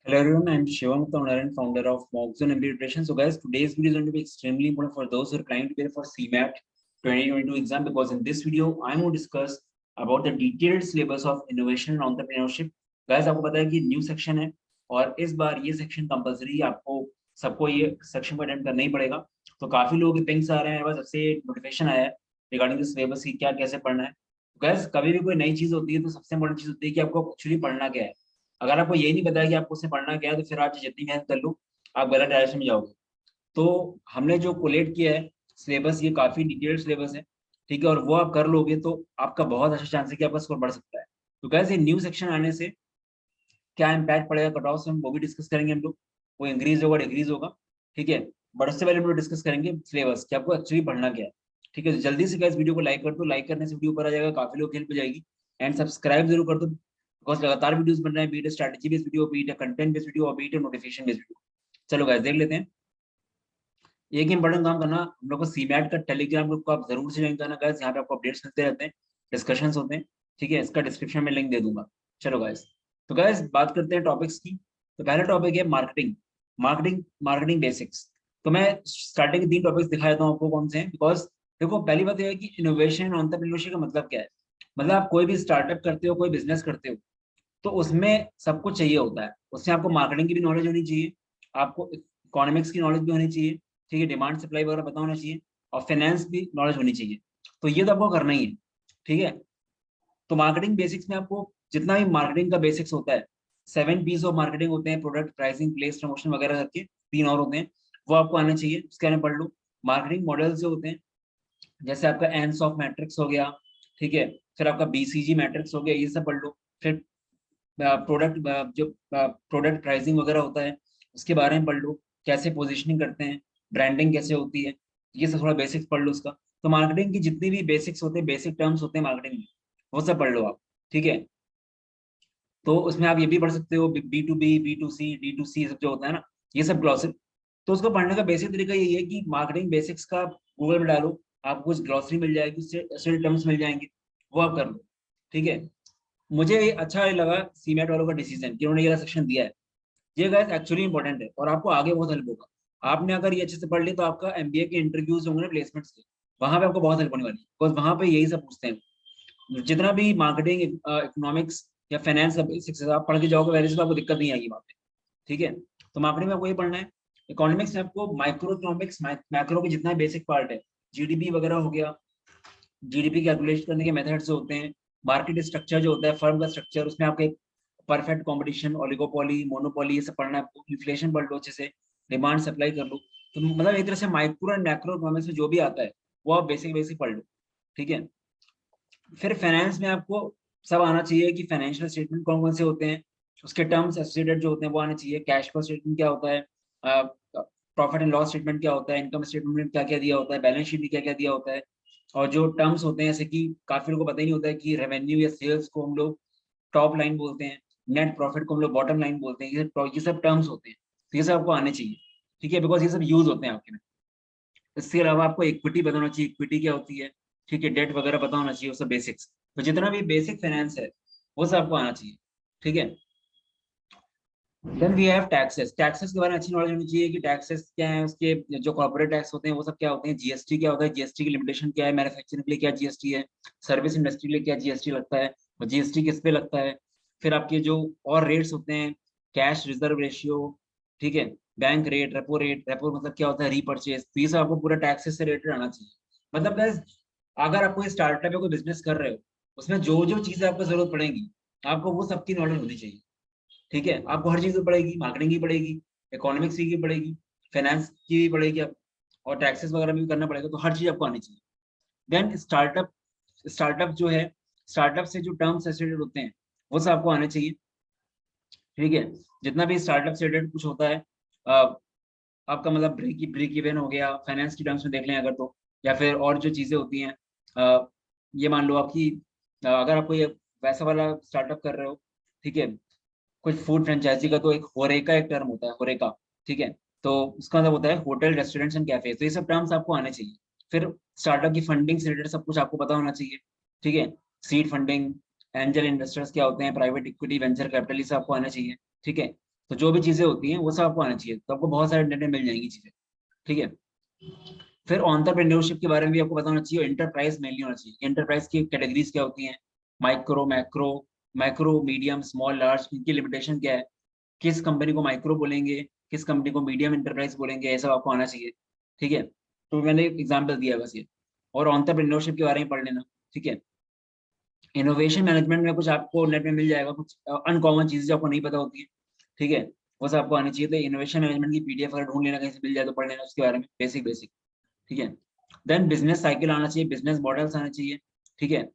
Hello everyone, I'm Shivam Narayan, founder of Moxon MBA Preparation. So guys, today's video is going to be extremely important for those who are planning to prepare for CMAT 2022 exam, because in this video I'm going to discuss about the detailed syllabus of innovation and entrepreneurship. Guys, आपको पता है कि new section है और इस बार ये section compulsory आपको सबको ये सेक्शन को अटेंड करना ही पड़ेगा। तो काफी लोग के पिंक्स आ रहे हैं, बस जब से नोटिफिकेशन आया है रिगार्डिंग द सिलेबस की क्या कैसे पढ़ना है। गैस, कभी भी कोई नई चीज होती है तो सबसे इंपॉर्टेंट चीज होती है कि आपको एक्चुअली पढ़ना क्या है। अगर आपको ये नहीं पता कि आपको उससे पढ़ना क्या है तो फिर आप जितनी मेहनत कर लो आप गलत डायरेक्शन में जाओगे। तो हमने जो कोलेट किया है सिलेबस, ये काफी डिटेल्ड सिलेबस है, ठीक है, और वो आप कर लोगे तो आपका बहुत अच्छा चांस है कि आपका स्कोर बढ़ सकता है। तो कैसे न्यू सेक्शन आने से क्या इम्पैक्ट पड़ेगा कट ऑफ से हम वो भी डिस्कस करेंगे हम लोग। वो इंक्रीज होगा डिक्रीज होगा, ठीक है। बट उससे पहले हम लोग डिस्कस करेंगे सिलेबस कि आपको एक्चुअली पढ़ना क्या है, ठीक है। तो जल्दी से इस वीडियो को लाइक कर दो, लाइक करने से वीडियो ऊपर आ जाएगा, काफी लोग हेल्प हो जाएगी। एंड सब्सक्राइब जरूर कर दो, बिकॉज लगातार वीडियोस बन रहे हैं, beat strategy based video, beat content based video और बीट नोटिफिकेशन बेस्ड वीडियो। चलो गाइस देख लेते हैं। एक इंपॉर्टेंट काम करना, हम लोग को सीमैट का टेलीग्राम ग्रुप को आप जरूर से ज्वाइन करना गाइस, यहाँ पे आपको अपडेट्स मिलते रहते हैं, डिस्कशंस होते हैं, ठीक है। इसका डिस्क्रिप्शन में लिंक दे दूंगा। चलो गाइस, तो गाइस बात करते हैं टॉपिक्स की। तो पहला टॉपिक है मार्केटिंग, मार्केटिंग बेसिक्स। तो मैं स्टार्टिंग के 3 टॉपिक्स दिखा देता हूँ आपको कौन से हैं, बिकॉज देखो पहली बात यह है कि इनोवेशन और एंटरप्रेन्योरशिप का मतलब क्या है। मतलब आप कोई भी स्टार्टअप करते हो, कोई बिजनेस करते हो, तो उसमें सब कुछ चाहिए होता है। उसमें आपको मार्केटिंग की भी नॉलेज होनी चाहिए, आपको इकोनॉमिक्स की नॉलेज भी होनी चाहिए, ठीक है, डिमांड सप्लाई वगैरह पता होना चाहिए, और फाइनेंस भी नॉलेज होनी चाहिए। तो ये तो आपको करना ही है, ठीक है। तो मार्केटिंग बेसिक्स में आपको जितना भी मार्केटिंग का बेसिक्स होता है, 7 P's ऑफ मार्केटिंग होते हैं, प्रोडक्ट, प्राइसिंग, प्लेस, प्रमोशन वगैरह करके 3 और होते हैं, वो आपको आने चाहिए, उसके बारे में पढ़ लो। मार्केटिंग मॉडल्स जो होते हैं, जैसे आपका एंस ऑफ मैट्रिक्स हो गया, ठीक है, फिर आपका बीसीजी मैट्रिक्स हो गया, ये सब पढ़ लो। फिर प्रोडक्ट जो प्रोडक्ट प्राइसिंग वगैरह होता है उसके बारे में पढ़ लो, कैसे पोजीशनिंग करते हैं, ब्रांडिंग कैसे होती है, ये सब थोड़ा बेसिक्स पढ़ लो उसका। तो मार्केटिंग की जितनी भी बेसिक्स होते हैं, बेसिक टर्म्स होते हैं मार्केटिंग में, वो सब पढ़ लो आप, ठीक है। तो उसमें आप ये भी पढ़ सकते हो B2B, B2C, D2C सब जो होता है ना, ये सब ग्लॉसरी। तो उसको पढ़ने का बेसिक तरीका यही है कि मार्केटिंग बेसिक्स का गूगल में डालो, आपको कुछ ग्लॉसरी मिल जाएगी, उससे टर्म्स मिल जाएंगे, वो आप कर लो, ठीक है। मुझे ये अच्छा लगा सीमेट वालों का डिसीजन कि उन्होंने ये सेक्शन दिया है। ये गाइस एक्चुअली इंपॉर्टेंट है और आपको आगे बहुत हेल्प होगा। आपने अगर ये अच्छे से पढ़ लिया तो आपका एमबीए के इंटरव्यूज होंगे ना, प्लेसमेंट्स के, वहां पे आपको बहुत हेल्प होने वाली है, बिकॉज वहां पे यही सब पूछते हैं। जितना भी मार्केटिंग, इकोनॉमिक्स या फाइनेंस का बेसिक्स आप पढ़ के जाओगे, वैसे तो आपको दिक्कत नहीं आएगी वहाँ पे, ठीक है। तो मार्केटिंग में आपको ये पढ़ना है। इकोनॉमिक्स में आपको माइक्रो इकोनॉमिक्स, मैक्रो के जितना बेसिक पार्ट है, जीडीपी वगैरह हो गया, जीडीपी कैलकुलेट करने के मेथड्स जो होते हैं, मार्केट स्ट्रक्चर जो होता है, फर्म का स्ट्रक्चर, उसमें आपके परफेक्ट कंपटीशन, ओलिगोपोली, मोनोपोली, ये सब पढ़ना है आपको। इन्फ्लेशन पढ़ लो अच्छे से, डिमांड सप्लाई कर लो। तो मतलब एक तरह से माइक्रो एंड मैक्रो इकोनॉमिक्स में जो भी आता है वो आप बेसिक बेसिक पढ़ लो, ठीक है। फिर फाइनेंस में आपको सब आना चाहिए कि फाइनेंशियल स्टेटमेंट कौन कौन से होते हैं, उसके टर्म्स एसोसिएटेड जो होते हैं वो आने चाहिए। कैश फ्लो स्टेटमेंट क्या होता है, प्रॉफिट एंड लॉस स्टेटमेंट क्या होता है, इनकम स्टेटमेंट में क्या क्या दिया होता है, बैलेंस शीट में क्या क्या दिया होता है। और जो टर्म्स होते हैं, जैसे कि काफी लोगों को पता ही नहीं होता है कि रेवेन्यू या सेल्स को हम लोग टॉप लाइन बोलते हैं, नेट प्रॉफिट को हम लोग बॉटम लाइन बोलते हैं, ये सब टर्म्स होते हैं। तो ये सब आपको आने चाहिए, ठीक है, बिकॉज ये सब यूज होते हैं आपके में। इसके अलावा आपको इक्विटी पता होना चाहिए, इक्विटी क्या होती है, ठीक है, डेट वगैरह पता होना चाहिए, वो सब बेसिक्स। तो जितना भी बेसिक फाइनेंस है वो सब आपको आना चाहिए, ठीक है। Then we have taxes, taxes के बारे में अच्छी नॉलेज होनी चाहिए कि टैक्सेस क्या है, उसके जो कॉर्पोरेट टैक्स होते हैं वो सब क्या होते हैं, जीएसटी क्या होता है, जीएसटी की लिमिटेशन क्या है, मैन्युफैक्चरिंग के लिए क्या जीएसटी है, सर्विस इंडस्ट्री के लिए क्या जीएसटी लगता है, और जीएसटी किस पे लगता है। फिर आपके जो और रेट्स होते हैं, कैश रिजर्व रेशियो, ठीक है, बैंक रेट, रेपो मतलब क्या होता है, रीपर्चेज। तो ये सब आपको पूरा टैक्सेस से रिलेटेड आना चाहिए। मतलब guys, अगर आप कोई स्टार्टअप या कोई बिजनेस कर रहे हो, उसमें जो जो चीजें आपको जरूरत पड़ेगी, आपको वो सबकी नॉलेज होनी चाहिए, ठीक है। आपको हर चीज पड़ेगी, मार्केटिंग की पड़ेगी, इकोनॉमिक्स की पड़ेगी, फाइनेंस की भी पड़ेगी आप, और टैक्सेस वगैरह भी करना पड़ेगा। तो हर चीज आपको आनी चाहिए। देन स्टार्टअप जो है, स्टार्टअप से जो टर्म्स एसोसिएटेड होते हैं वो सब आपको आने चाहिए, ठीक है। जितना भी स्टार्टअप से रिलेटेड कुछ होता है, आपका मतलब ब्रेक इवन हो गया, फाइनेंस की टर्म्स में देख लें अगर तो, या फिर और जो चीजें होती हैं, ये मान लो आपकी, अगर आप कोई वैसा वाला स्टार्टअप कर रहे हो, ठीक है, कुछ फूड फ्रेंचाइजी का, तो एक होरेका एक टर्म होता है, होरेका, ठीक है। तो उसका मतलब होता है होटल, रेस्टोरेंट्स एंड कैफे। तो ये सब टर्म्स आपको आने चाहिए। फिर स्टार्टअप की फंडिंग से रिलेटेड सब कुछ आपको पता होना चाहिए, ठीक है। सीड फंडिंग, एंजल इन्वेस्टर्स क्या होते हैं, प्राइवेट इक्विटी, वेंचर कैपिटल, ये सब आपको आना चाहिए, ठीक है। तो जो भी चीजें होती हैं वो सब आपको आना चाहिए, तो आपको बहुत सारे इंटरनेट में मिल जाएंगी चीजें। ठीक है। फिर ऑन्टरप्रेन्योरशिप के बारे में भी आपको पता होना चाहिए, एंटरप्राइज मेनली होना चाहिए। एंटरप्राइज की कैटेगरीज क्या होती हैं, micro, macro, micro, medium, small, large, इनकी लिमिटेशन क्या है, किस कंपनी को माइक्रो बोलेंगे, किस कंपनी को मीडियम एंटरप्राइज बोलेंगे, ऐसा आपको आना चाहिए। ठीक है। तो मैंने एग्जाम्पल दिया है बस ये। और ऑन्टरप्रेन्योरशिप के बारे में पढ़ लेना। ठीक है। इनोवेशन मैनेजमेंट में कुछ आपको नेट में मिल जाएगा, कुछ अनकॉमन चीजें जो आपको नहीं पता होती है। ठीक है। वो सब आपको आनी चाहिए। तो इनोवेशन मैनेजमेंट की पीडीएफ अगर ढूंढ लेना कहीं से मिल जाए तो पढ़ लेना उसके बारे में, बेसिक बेसिक। ठीक है। देन बिजनेस साइकिल आना चाहिए, बिजनेस मॉडल्स आना चाहिए। ठीक है।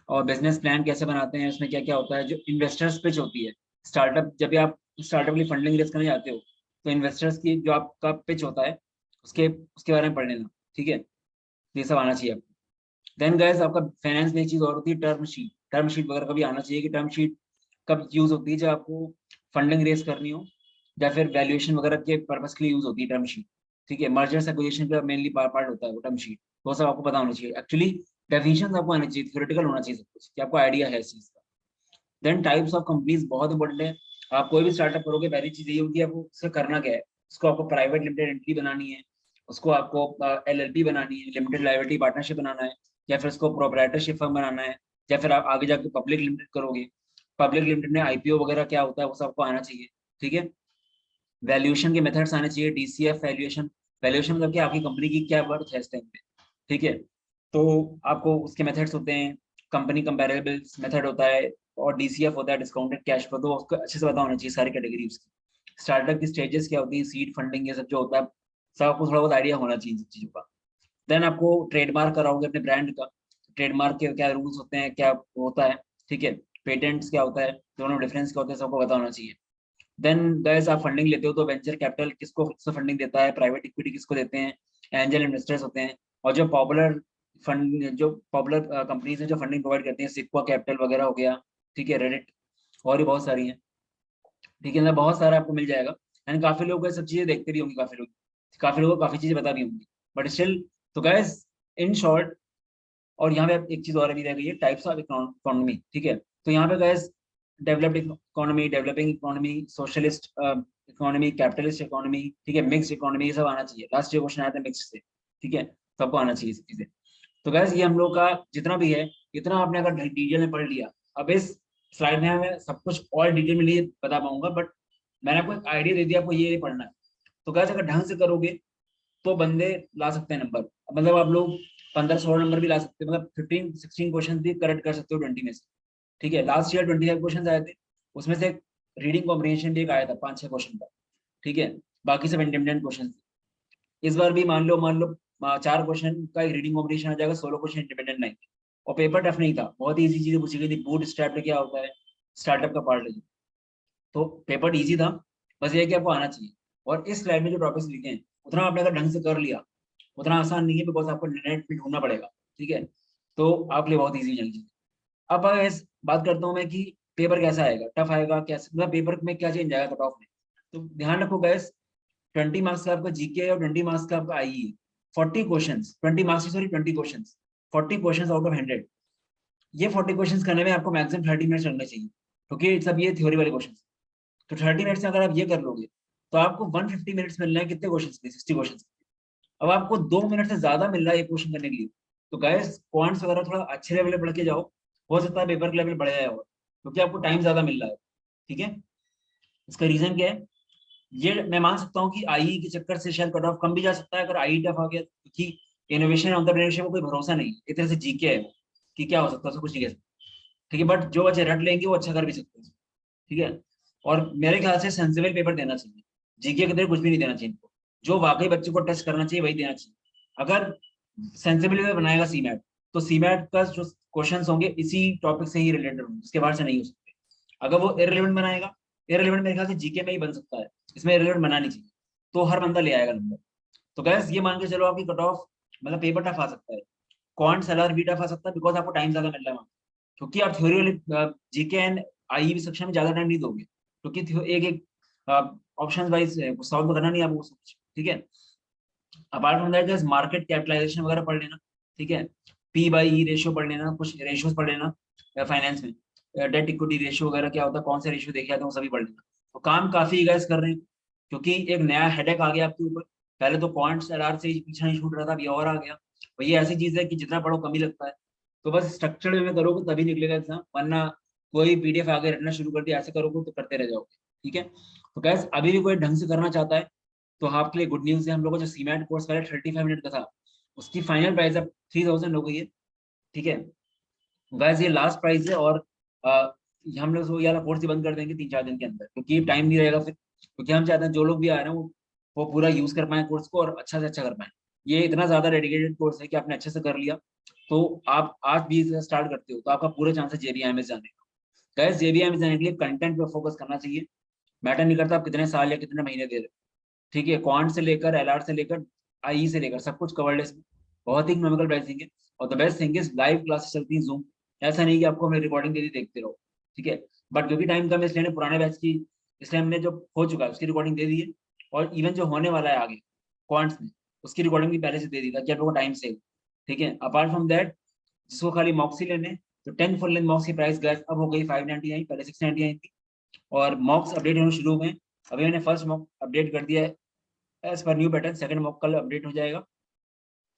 और बिजनेस प्लान कैसे बनाते हैं, उसमें क्या क्या होता है, जो इन्वेस्टर्स पिच होती है, स्टार्टअप जब भी आप स्टार्टअप के लिए फंडिंग रेज करने जाते हो, तो इन्वेस्टर्स की जो आपका पिच होता है उसके उसके बारे में पढ़ लेना। ठीक है। ये सब आना चाहिए आपको। देन गाइस आपका फाइनेंस में एक चीज और होती है, टर्म शीट। टर्म शीट वगैरह का भी आना चाहिए कि टर्म शीट कब यूज होती है, जब आपको फंडिंग रेज करनी हो या फिर वैल्यूएशन वगैरह के पर्पस के लिए यूज होती है टर्म शीट। ठीक है। मर्जर्स एक्विजिशन का मेनली पार्ट होता है वो टर्म शीट। वो सब आपको पता होना चाहिए। एक्चुअली डेफिनेशन आपको आना चाहिए, थ्योरेटिकल होना चाहिए सब कुछ, कि आपको आइडिया है इस चीज का। देन टाइप्स ऑफ कंपनीज बहुत इंपॉर्टेंट है। आप कोई भी स्टार्टअप करोगे पहली चीज ये होगी आपको उससे करना क्या है, उसको आपको प्राइवेट लिमिटेड एंटिटी बनानी है, उसको आपको एलएलपी बनानी है, लिमिटेड लायबिलिटी पार्टनरशिप बनाना है, या फिर उसको प्रोप्राइटरशिप फर्म बनाना है, या फिर आप आगे जाके पब्लिक लिमिटेड करोगे। पब्लिक लिमिटेड में आईपीओ वगैरह क्या होता है वो सबको आना चाहिए। ठीक है। वैल्यूएशन के मेथड्स आने चाहिए, डीसीएफ वैल्यूएशन। वैल्यूएशन मतलब कि आपकी कंपनी की क्या वर्थ है इस टाइम पे। ठीक है। तो आपको उसके मेथड्स होते हैं, कंपनी कंपेरेबल्स मेथड होता है, और डीसीएफ होता है, डिस्काउंटेड कैश फ्लो। तो उसको अच्छे से पता होना चाहिए सारी कैटेगरी उसकी। स्टार्टअप की स्टेजेस क्या होती है, सीड फंडिंग, ये सब जो होता है सब आपको थोड़ा बहुत आइडिया होना चाहिए इन सब चीजों का। देन आपको ट्रेडमार्क कराओगे अपने ब्रांड का, ट्रेडमार्क के क्या रूल्स होते हैं, क्या होता है। ठीक है। पेटेंट्स क्या होता है, दोनों डिफरेंस क्या होता है, सबको पता होना चाहिए। देन गाइस आप फंडिंग लेते हो तो वेंचर कैपिटल किसको किसको फंडिंग देता है, प्राइवेट इक्विटी किसको देते हैं, एंजल इन्वेस्टर्स होते हैं। और जो पॉपुलर फंड, जो पॉपुलर कंपनीज हैं जो फंडिंग प्रोवाइड करती हैं, सिक्वा कैपिटल वगैरह हो गया। ठीक है। रेडिट, और भी बहुत सारी हैं। ठीक है ना, बहुत सारा आपको मिल जाएगा। एंड काफी लोग ये सब चीजें देखते भी होंगे, काफी लोगों को काफी चीजें पता भी होंगी, बट स्टिल। तो गाइस इन शॉर्ट, और यहाँ पे एक चीज और भी रह गई है, टाइप्स ऑफ इकोनॉमी। ठीक है। तो यहाँ पे gas developed economy, developing economy, socialist economy, capitalist economy, ठीक है, मिक्स इकोनॉमी, ये सब आना चाहिए। लास्ट जो क्वेश्चन आया था मिक्स से। ठीक है। तो आपको आना चाहिए सब चीजें। तो गैस ये हम लोग का जितना भी है, इतना आपने अगर डिटेल में पढ़ लिया, अब इस स्लाइड में मैं सब कुछ और डिटेल में नहीं बता पाऊंगा, बट मैंने आपको एक आइडिया दे दिया, आपको ये पढ़ना है। तो गैस अगर ढंग से करोगे तो बंदे ला सकते हैं नंबर। मतलब आप लोग 15-16 नंबर भी ला सकते हैं, मतलब 15-16 क्वेश्चन भी करेक्ट कर सकते हो 20 में से। ठीक है। लास्ट ईयर 25 क्वेश्चन आए थे, उसमें से रीडिंग कॉम्प्रिहेंशन भी एक आया था 5-6 क्वेश्चन का। ठीक है। बाकी सब इंडिपेंडेंट क्वेश्चन थे। इस बार भी मान लो 4 क्वेश्चन का एक रीडिंग कॉम्प्रिहेंशन आ जाएगा, 16 क्वेश्चन इंडिपेंडेंट नहीं। और पेपर टफ नहीं था, बहुत ही ईजी चीजें पूछी गई थी। बूट स्ट्रैप क्या होता है, स्टार्टअप का पार्ट है, तो पेपर इजी था। बस ये है कि आपको आना चाहिए। और इस स्लाइड में जो टॉपिक्स लिखे हैं उतना आपने अगर ढंग से कर लिया, उतना आसान नहीं है, बिकॉज आपको नेट पे ढूंढना पड़ेगा। ठीक है। तो आपके लिए बहुत ईजी जाएगी। अब अगर इस बात करता हूँ मैं कि पेपर कैसा आएगा, टफ आएगा कैसे, मतलब पेपर में क्या चेंज आएगा कट ऑफ में। तो ध्यान रखो गैस, 20 मार्क्स का आपका जीके है और 20 मार्क्स का आपका आई है। 40 question, 20 marks, sorry 20 question, 40 question out of 100। ये 40 क्वेश्चन करने में आपको मैक्सिमम 30 मिनट्स लगने चाहिए, क्योंकि सब ये थ्योरी वाले क्वेश्चन। तो 30 मिनट्स में अगर आप ये कर लोगे तो आपको 150 मिनट्स मिल रहे हैं कितने क्वेश्चन के, 60 क्वेश्चन। अब आपको 2 मिनट से ज्यादा मिल रहा है ये क्वेश्चन करने के लिए। तो गाइस पॉइंट्स वगैरह थोड़ा अच्छे लेवल पे पढ़ के जाओ, हो सकता है पेपर का लेवल बढ़ जाए, और क्योंकि आपको टाइम ज्यादा मिल रहा है। ठीक है। इसका रीजन क्या है, ये मैं मान सकता हूँ कि आई के चक्कर से शायद कट ऑफ कम भी जा सकता है अगर आई टफ आ गया, क्योंकि इनोवेशन एंटरप्रेन्योरशिप में कोई भरोसा नहीं है, एक तरह से जीके है वो, कि क्या हो सकता है उसको कुछ नहीं कह सकते। ठीक है। बट जो बच्चे रट लेंगे वो अच्छा कर भी सकते हैं। ठीक है। और मेरे ख्याल से सेंसिबल पेपर देना चाहिए, जीके के अंदर कुछ भी नहीं देना चाहिए इनको। जो वाकई बच्चे को टेस्ट करना चाहिए वही देना चाहिए। अगर सेंसिबल पेपर बनाएगा सीमैट, तो सीमैट का जो क्वेश्चंस होंगे इसी टॉपिक से ही रिलेटेड होंगे, उसके बाहर से नहीं हो सकते। अगर वो इररिलेवेंट बनाएगा, इररिलेवेंट मेरे ख्याल से जीके में ही बन सकता है, इसमें इररिलेवेंट बनानी चाहिए, तो हर बंदा ले आएगा नंबर। तो गैस ये मान के चलो आपकी कट ऑफ, मतलब पेपर टफ आ सकता है, क्वांट सैलर भी टफ आ सकता है, बिकॉज आपको टाइम ज्यादा मिल रहा है वहाँ। क्योंकि आप थ्योरी वाली जीके एंड आई भी सेक्शन में ज्यादा टाइम नहीं दोगे, क्योंकि एक एक ऑप्शन वाइज सॉल्व करना नहीं आपको सब कुछ। ठीक है। Apart from that just market capitalization वगैरह पढ़ लेना। ठीक है। पी बाई ई रेशियो पढ़ लेना, कुछ रेशियोज पढ़ लेना फाइनेंस में, डेट इक्विटी रेशियो वगैरह क्या होता है, कौन से रेशियो देखे जाते हैं वो सभी पढ़ लेना। तो काम काफी गैस कर रहे हैं, क्योंकि एक नया हेडेक आ गया आपके ऊपर। पहले तो क्वांट्स एलआर से पीछा नहीं छूट रहा था, अभी और आ गया। और ये ऐसी चीज है कि जितना पढ़ो कम ही लगता है। तो बस स्ट्रक्चर्ड वे में करोगे तभी निकलेगा एग्जाम, वरना कोई पीडीएफ आगे रटना शुरू कर दिया ऐसे करोगे तो करते रह जाओगे। ठीक है, तो गैस अभी भी कोई ढंग से करना चाहता है तो आपके लिए गुड न्यूज है। हम लोग का जो सीमैट कोर्स पहले 35 मिनट का था, उसकी फाइनल प्राइस अब 3000 हो गई है। ठीक है गैस, ये लास्ट प्राइस है। और हम लोग ये वाला कोर्स ही बंद कर देंगे 3-4 दिन के अंदर, क्योंकि टाइम नहीं रहेगा फिर। क्योंकि हम चाहते हैं जो लोग भी आ रहे हैं वो पूरा यूज कर पाए कोर्स को और अच्छा से अच्छा कर पाए। ये इतना ज्यादा डेडिकेटेड कोर्स है कि आपने अच्छे से कर लिया तो आप आज भी इसे स्टार्ट करते हो तो आपका पूरे चांस है जेबीआईएमएस जाने का। गैस जेबीआईएमएस जाने के लिए कंटेंट पे फोकस करना चाहिए। मैटर नहीं करता आप कितने साल या कितने महीने दे रहे हो। ठीक है, क्वांट से लेकर एलआर से लेकर आई से लेकर सब कुछ कवर्ड है इसमें। बहुत ही इकोनॉमिकल प्राइसिंग है। और the best thing is live classes चलती हैं जूम। ऐसा नहीं कि आपको हमें रिकॉर्डिंग दे दी देखते रहो। ठीक है, बट क्योंकि टाइम कम है इसलिए हमने पुराने बैच की, इसलिए हमने जो हो चुका है उसकी रिकॉर्डिंग दे दी है। और इवन जो होने वाला है आगे क्वांट्स में, उसकी रिकॉर्डिंग भी पहले से दे दी ताकि आप लोगों को टाइम सेव। ठीक है, अपार्ट फ्रॉम दैट जिसको खाली मॉक्स ही लेने, तो 10 फुल लेंथ मॉक्स की प्राइस गैस अब हो गई 599, पहले 699 थी। और मॉक्स अपडेट होना शुरू हुए हैं। अभी मैंने फर्स्ट मॉक अपडेट कर दिया है as per new pattern, second mock कल अपडेट हो जाएगा।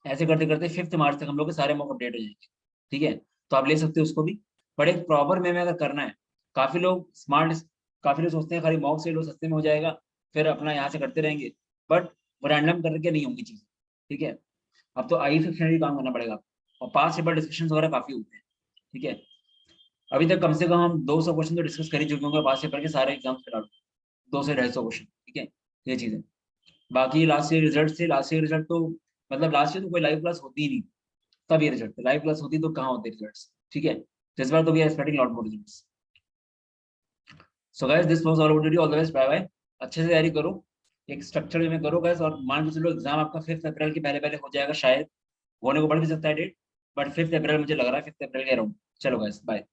ऐसे करते करते 5 मार्च तक हम लोग के सारे मॉक अपडेट हो जाएंगे। ठीक है, तो आप ले सकते हो उसको भी। बट एक प्रॉपर वे में अगर करना है, काफी लोग स्मार्ट, काफी लोग सोचते हैं खाली मॉक से लो सस्ते में हो जाएगा, फिर अपना यहाँ से करते रहेंगे। बट वो रैंडम करके नहीं होंगी चीजें। ठीक है, अब तो आई फिक्शन भी काम करना पड़ेगा आपको, और पास पेपर डिस्कशन वगैरह काफी होते हैं। ठीक है, अभी तक कम से कम हम 200 क्वेश्चन तो डिस्कस कर ही चुके होंगे पास पेपर के सारे एग्जाम्स करा लो, 200-250 क्वेश्चन। ठीक है, ये चीजें। बाकी लास्ट ईयर रिजल्ट से, लास्ट ईयर रिजल्ट तो मतलब लास्ट ईयर तो कोई लाइव क्लास होती ही नहीं, तब ये रिजल्ट, लाइव क्लास होती तो कहाँ होते रिजल्ट्स। ठीक है, तो इस बार तो we are expecting lot more results. So guys this was all about video, all the best, bye bye. अच्छे से तैयारी करो, एक स्ट्रक्चर में करो गाइस। और मान के चलो एग्जाम आपका 5 अप्रैल के पहले पहले हो जाएगा शायद, होने को बढ़ भी सकता है डेट, बट 5 अप्रैल मुझे लग रहा है, 5 अप्रैल के अराउंड। चलो गाइस बाय।